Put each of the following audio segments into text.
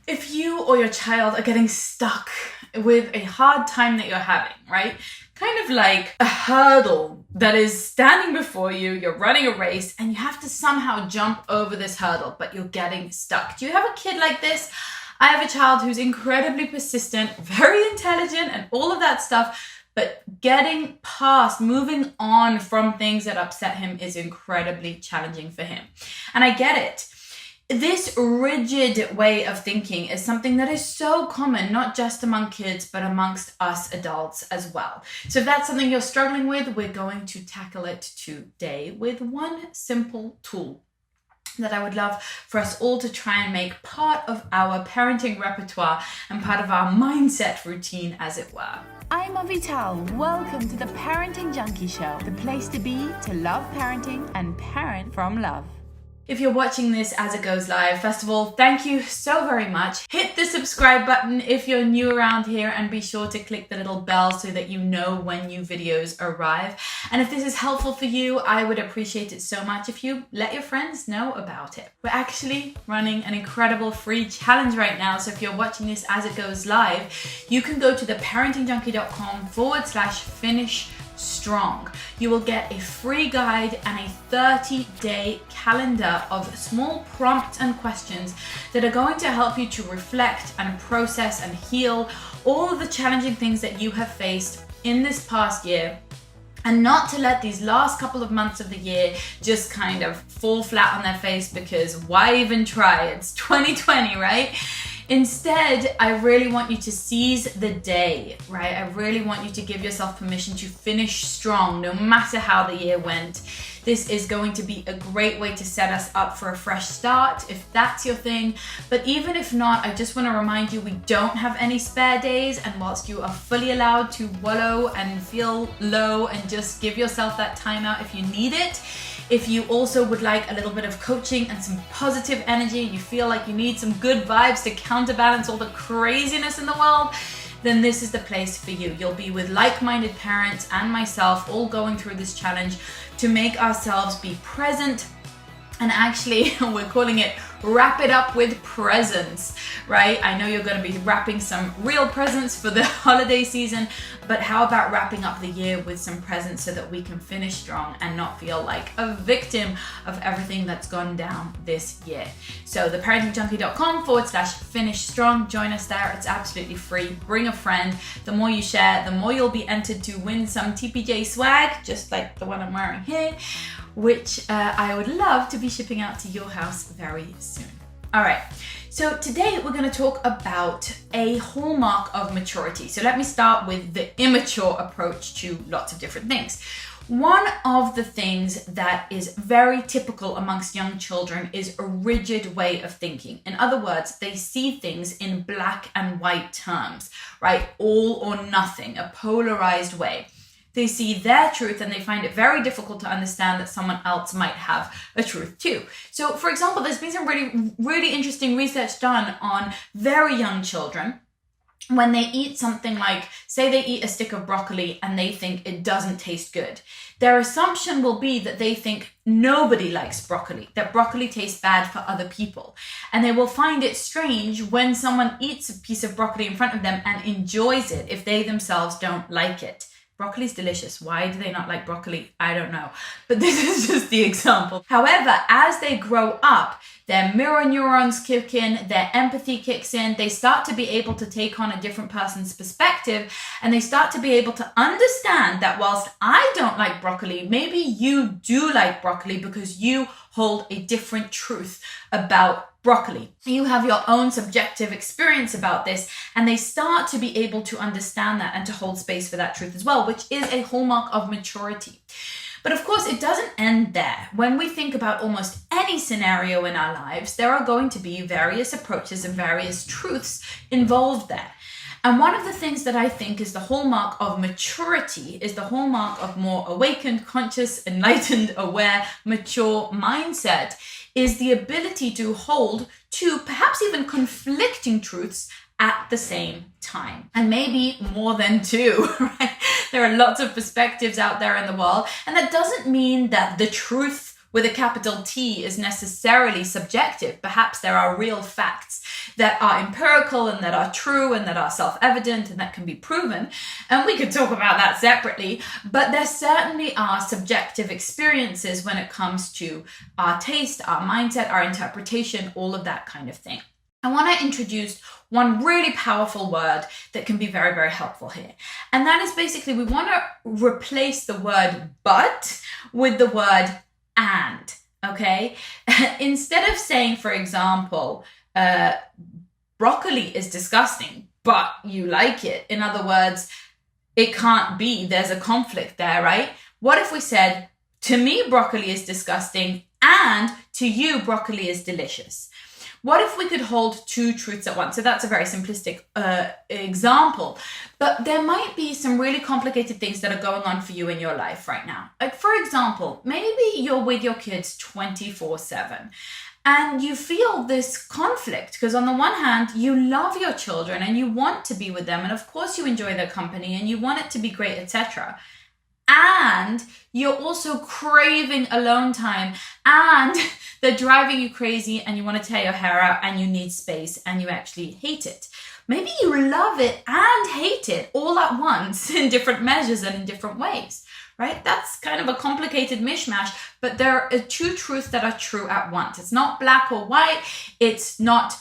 If you or your child are getting stuck with a hard time that you're having, right? Kind of like a hurdle that is standing before you, you're running a race and you have to somehow jump over this hurdle, but you're getting stuck. Do you have a kid like this? I have a child who's incredibly persistent, very intelligent and all of that stuff, but getting past, moving on from things that upset him is incredibly challenging for him. And I get it. This rigid way of thinking is something that is so common, not just among kids, but amongst us adults as well. So if that's something you're struggling with, we're going to tackle it today with one simple tool that I would love for us all to try and make part of our parenting repertoire and part of our mindset routine, as it were. I'm Avital. Welcome to the Parenting Junkie Show, the place to be to love parenting and parent from love. If you're watching this as it goes live, first of all, thank you so very much. Hit the subscribe button if you're new around here and be sure to click the little bell so that you know when new videos arrive. And if this is helpful for you, I would appreciate it so much if you let your friends know about it. We're actually running an incredible free challenge right now. So if you're watching this as it goes live, you can go to theparentingjunkie.com/finish strong. You will get a free guide and a 30-day calendar of small prompts and questions that are going to help you to reflect and process and heal all of the challenging things that you have faced in this past year, and not to let these last couple of months of the year just kind of fall flat on their face, because why even try? It's 2020, right? Instead, I really want you to seize the day, right? I really want you to give yourself permission to finish strong, no matter how the year went. This is going to be a great way to set us up for a fresh start, if that's your thing. But even if not, I just want to remind you, we don't have any spare days. And whilst you are fully allowed to wallow and feel low and just give yourself that time out if you need it, if you also would like a little bit of coaching and some positive energy, you feel like you need some good vibes to counterbalance all the craziness in the world, then this is the place for you. You'll be with like-minded parents and myself all going through this challenge to make ourselves be present. And actually, we're calling it Wrap It Up with Presents, right? I know you're going to be wrapping some real presents for the holiday season, but how about wrapping up the year with some presents so that we can finish strong and not feel like a victim of everything that's gone down this year? So theparentingjunkie.com/finish strong. Join us there. It's absolutely free. Bring a friend. The more you share, the more you'll be entered to win some TPJ swag, just like the one I'm wearing here, which I would love to be shipping out to your house very soon. All right, so today we're going to talk about a hallmark of maturity. So let me start with the immature approach to lots of different things. One of the things that is very typical amongst young children is a rigid way of thinking. In other words, they see things in black and white terms, right? All or nothing, a polarized way. They see their truth and they find it very difficult to understand that someone else might have a truth too. So for example, there's been some really interesting research done on very young children. When they eat something like, say they eat a stick of broccoli and they think it doesn't taste good, their assumption will be that they think nobody likes broccoli, that broccoli tastes bad for other people. And they will find it strange when someone eats a piece of broccoli in front of them and enjoys it if they themselves don't like it. Broccoli's delicious. Why do they not like broccoli? I don't know. But this is just the example. However, as they grow up, their mirror neurons kick in, their empathy kicks in, they start to be able to take on a different person's perspective, and they start to be able to understand that whilst I don't like broccoli, maybe you do like broccoli because you hold a different truth about broccoli. You have your own subjective experience about this, and they start to be able to understand that and to hold space for that truth as well, which is a hallmark of maturity. But of course, it doesn't end there. When we think about almost any scenario in our lives, there are going to be various approaches and various truths involved there. And one of the things that I think is the hallmark of maturity, is the hallmark of more awakened, conscious, enlightened, aware, mature mindset, is the ability to hold two, perhaps even conflicting truths at the same time. And maybe more than two, right? There are lots of perspectives out there in the world. And that doesn't mean that the truth with a capital T is necessarily subjective. Perhaps there are real facts that are empirical and that are true and that are self-evident and that can be proven. And we could talk about that separately, but there certainly are subjective experiences when it comes to our taste, our mindset, our interpretation, all of that kind of thing. I want to introduce one really powerful word that can be very, very helpful here. And that is basically, we want to replace the word but with the word and, okay? Instead of saying, for example, broccoli is disgusting, but you like it. In other words, it can't be, there's a conflict there, right? What if we said, to me, broccoli is disgusting, and to you, broccoli is delicious? What if we could hold two truths at once? So that's a very simplistic example, but there might be some really complicated things that are going on for you in your life right now. Like, for example, maybe you're with your kids 24/7 and you feel this conflict because on the one hand, you love your children and you want to be with them. And of course you enjoy their company and you want it to be great, etc. And you're also craving alone time and they're driving you crazy and you want to tear your hair out and you need space and you actually hate it. Maybe you love it and hate it all at once in different measures and in different ways, right? That's kind of a complicated mishmash, but there are two truths that are true at once. It's not black or white. It's not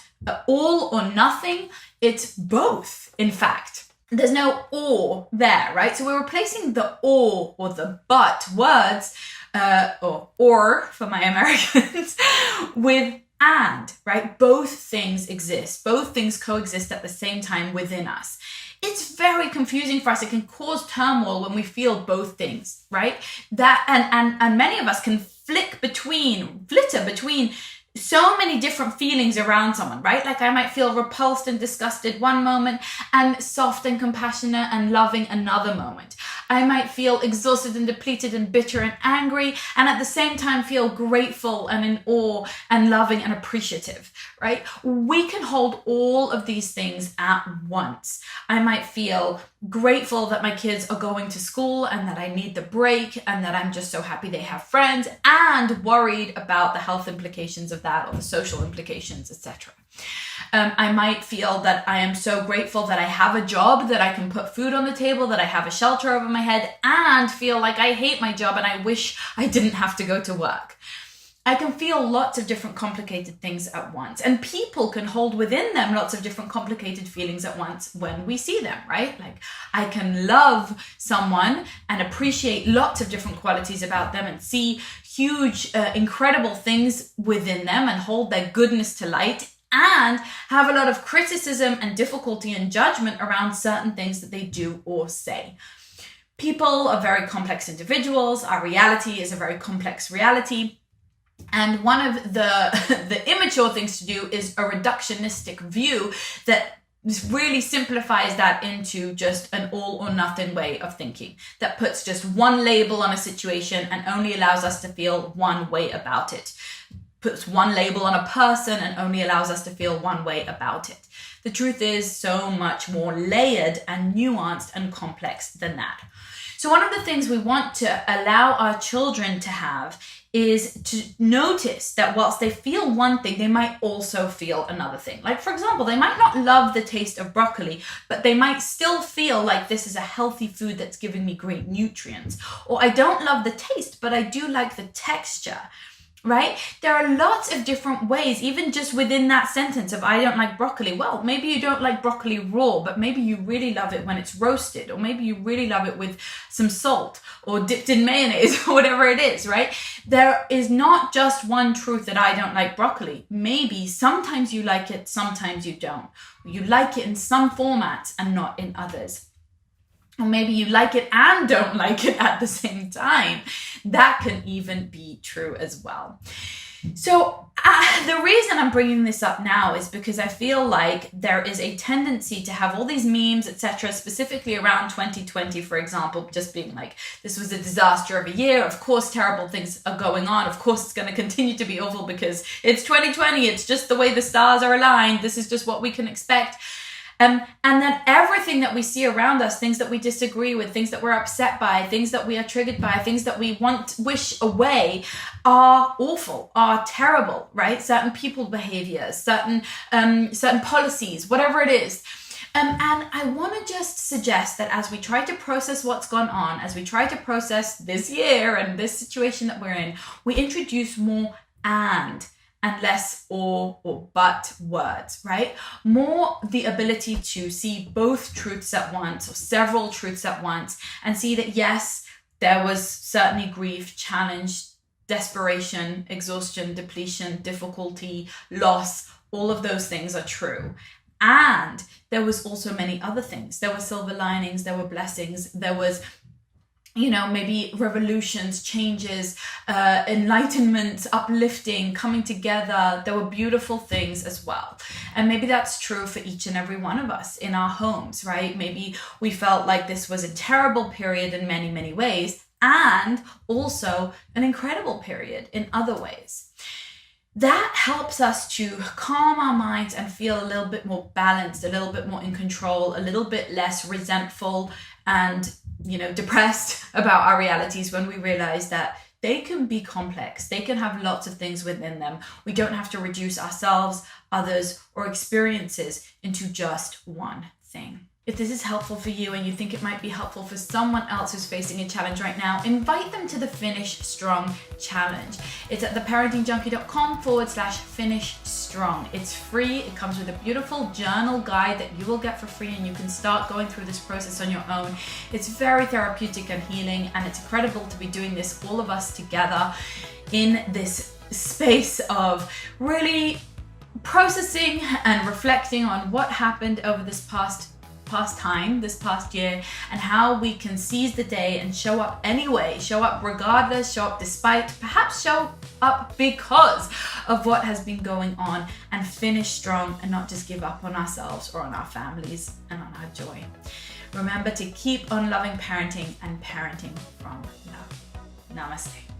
all or nothing. It's both, in fact. There's no or there, right? So we're replacing the or the but words, or for my Americans, with and, right? Both things exist. Both things coexist at the same time within us. It's very confusing for us. It can cause turmoil when we feel both things, right? That and many of us can flitter between so many different feelings around someone, right? Like I might feel repulsed and disgusted one moment and soft and compassionate and loving another moment. I might feel exhausted and depleted and bitter and angry and at the same time feel grateful and in awe and loving and appreciative, right? We can hold all of these things at once. I might feel grateful that my kids are going to school and that I need the break and that I'm just so happy they have friends and worried about the health implications of that or the social implications, etc. I might feel that I am so grateful that I have a job, that I can put food on the table, that I have a shelter over my head, and feel like I hate my job and I wish I didn't have to go to work. I can feel lots of different complicated things at once, and people can hold within them lots of different complicated feelings at once when we see them, right? Like I can love someone and appreciate lots of different qualities about them and see huge, incredible things within them and hold their goodness to light, and have a lot of criticism and difficulty and judgment around certain things that they do or say. People are very complex individuals. Our reality is a very complex reality. And one of the immature things to do is a reductionistic view that really simplifies that into just an all or nothing way of thinking, that puts just one label on a situation and only allows us to feel one way about it. Puts one label on a person and only allows us to feel one way about it. The truth is so much more layered and nuanced and complex than that. So one of the things we want to allow our children to have is to notice that whilst they feel one thing, they might also feel another thing. Like, for example, they might not love the taste of broccoli, but they might still feel like this is a healthy food that's giving me great nutrients. Or I don't love the taste, but I do like the texture. Right? There are lots of different ways, even just within that sentence of I don't like broccoli. Well, maybe you don't like broccoli raw, but maybe you really love it when it's roasted, or maybe you really love it with some salt or dipped in mayonnaise or whatever it is, right? There is not just one truth that I don't like broccoli. Maybe sometimes you like it, sometimes you don't. You like it in some formats and not in others. Or maybe you like it and don't like it at the same time. That can even be true as well. So the reason I'm bringing this up now is because I feel like there is a tendency to have all these memes, etc., specifically around 2020, for example, just being like, this was a disaster of a year. Of course, terrible things are going on. Of course, it's going to continue to be awful because it's 2020. It's just the way the stars are aligned. This is just what we can expect. And then everything that we see around us, things that we disagree with, things that we're upset by, things that we are triggered by, things that we wish away, are awful, are terrible, right? Certain people behaviors, certain policies, whatever it is. And I want to just suggest that as we try to process what's gone on, as we try to process this year and this situation that we're in, we introduce more and less or but words, right? More the ability to see both truths at once or several truths at once and see that yes, there was certainly grief, challenge, desperation, exhaustion, depletion, difficulty, loss. All of those things are true. And there was also many other things. There were silver linings, there were blessings, there was, maybe revolutions, changes, enlightenment, uplifting, coming together. There were beautiful things as well. And maybe that's true for each and every one of us in our homes, right? Maybe we felt like this was a terrible period in many, many ways, and also an incredible period in other ways. That helps us to calm our minds and feel a little bit more balanced, a little bit more in control, a little bit less resentful and, depressed about our realities when we realize that they can be complex. They can have lots of things within them. We don't have to reduce ourselves, others, or experiences into just one thing. If this is helpful for you and you think it might be helpful for someone else who's facing a challenge right now, invite them to the Finish Strong Challenge. It's at theparentingjunkie.com/Finish Strong. It's free. It comes with a beautiful journal guide that you will get for free, and you can start going through this process on your own. It's very therapeutic and healing, and it's incredible to be doing this, all of us together, in this space of really processing and reflecting on what happened over this past year, and how we can seize the day and show up anyway, show up regardless, show up despite, perhaps show up because of what has been going on, and finish strong and not just give up on ourselves or on our families and on our joy. Remember to keep on loving parenting and parenting from love. Namaste.